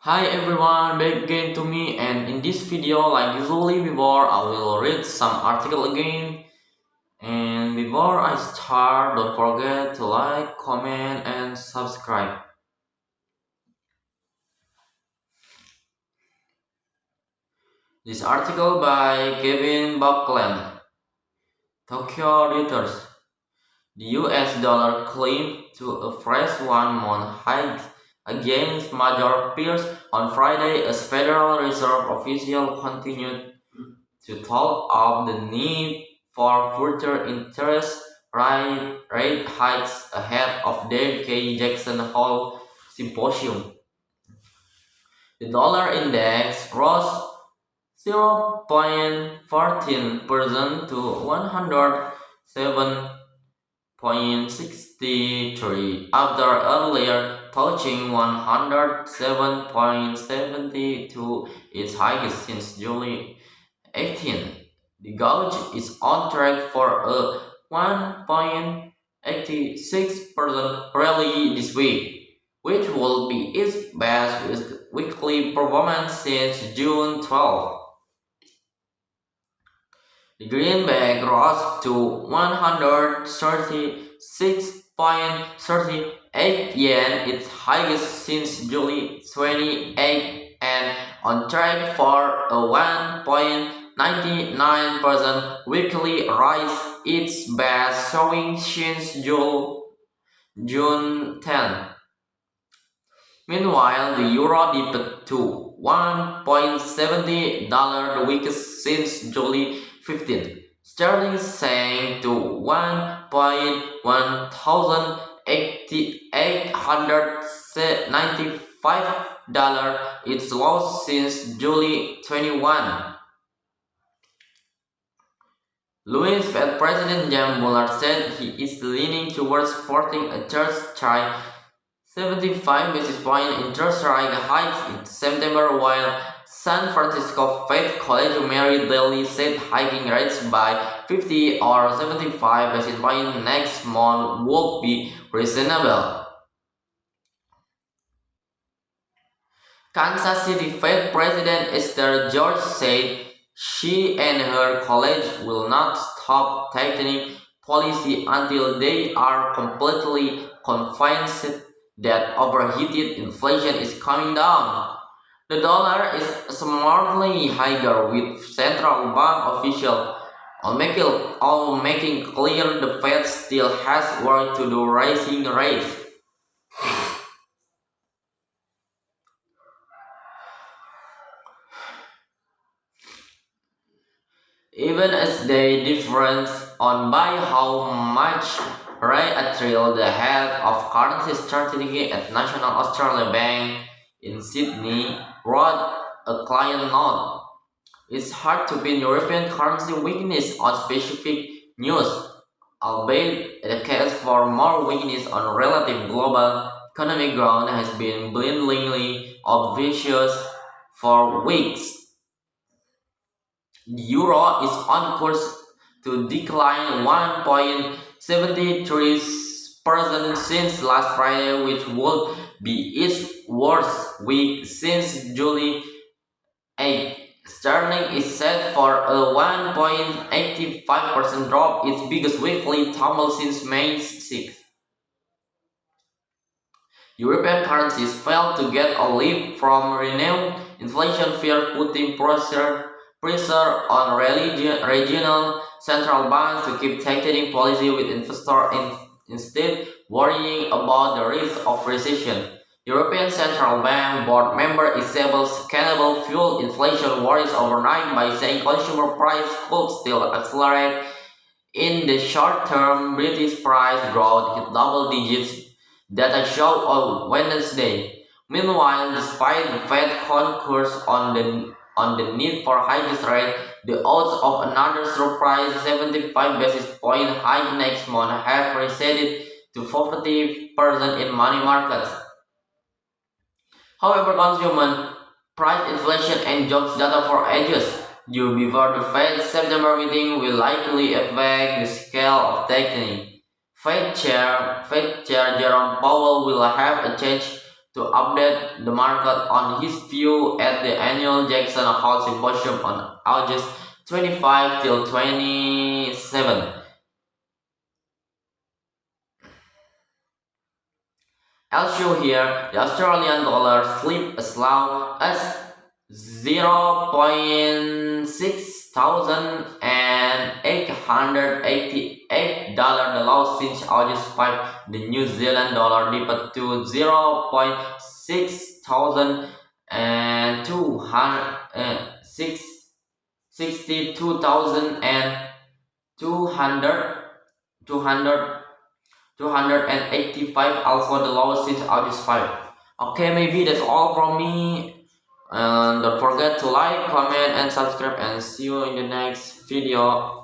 Hi everyone, back again to me, and in this video, like usually before, I will read some article again. And before I start, don't forget to like, comment, and subscribe. This article by Kevin Buckland, Tokyo Reuters. The US dollar climbed to a fresh one-month high against major peers on Friday as Federal Reserve officials continued to talk of the need for further interest rate hikes ahead of their Jackson Hole symposium. The dollar index rose 0.14% to 107.63 after earlier touching 107.72, its highest since July 18. The gauge is on track for a 1.86% rally this week, which will be its best weekly performance since June 12. The greenback rose to 136.38 yen, its highest since July 28, and on track for a 1.99% weekly rise, its best showing since June 10. Meanwhile, the euro dipped to $1.70, the weakest since July 15. Sterling sank to 1.1895, its lowest since July 21. Louis Fed President Jim Bullard said he is leaning towards supporting a third straight 75 basis point interest rate hikes in September, while San Francisco Fed Colleague Mary Daly said hiking rates by 50 or 75 basis points next month would be reasonable. Kansas City Fed President Esther George said she and her colleagues will not stop tightening policy until they are completely convinced that overheated inflation is coming down. The dollar is smartly higher, with central bank officials all making clear the Fed still has work to do raising rates. Even as they differ on by how much Ray Attrill, the head of currency strategy at National Australia Bank in Sydney, wrote a client note. It's hard to pin European currency weakness on specific news, albeit the case for more weakness on relative global economic ground has been blindingly obvious for weeks. The euro is on course to decline 1.73% since last Friday, which would be its worst week since July 8. Sterling is set for a 1.85% drop, its biggest weekly tumble since May 6. European currencies failed to get a lift from renewed inflation fear, putting pressure on regional central banks to keep tightening policy, with investors instead worrying about the risk of recession. European Central Bank board member Isabel Scannable fueled inflation worries overnight by saying consumer price could still accelerate in the short term. British price growth hit double digits, data showed on Wednesday. Meanwhile, despite the Fed concurs on the need for highest rate, the odds of another surprise 75 basis point hike next month have receded to 40% in money markets. However, consumer price inflation and jobs data for ages due before the Fed's September meeting will likely affect the scale of tightening. Fed Chair Jerome Powell will have a change to update the market on his view at the annual Jackson Hole Symposium on August 25 till 27. Also here, the Australian dollar slipped as low as 0.6888, the low since August 5. The New Zealand dollar dipped to 0.6285, also the lowest since August 5. Okay, maybe that's all from me. And don't forget to like, comment, and subscribe, and see you in the next video.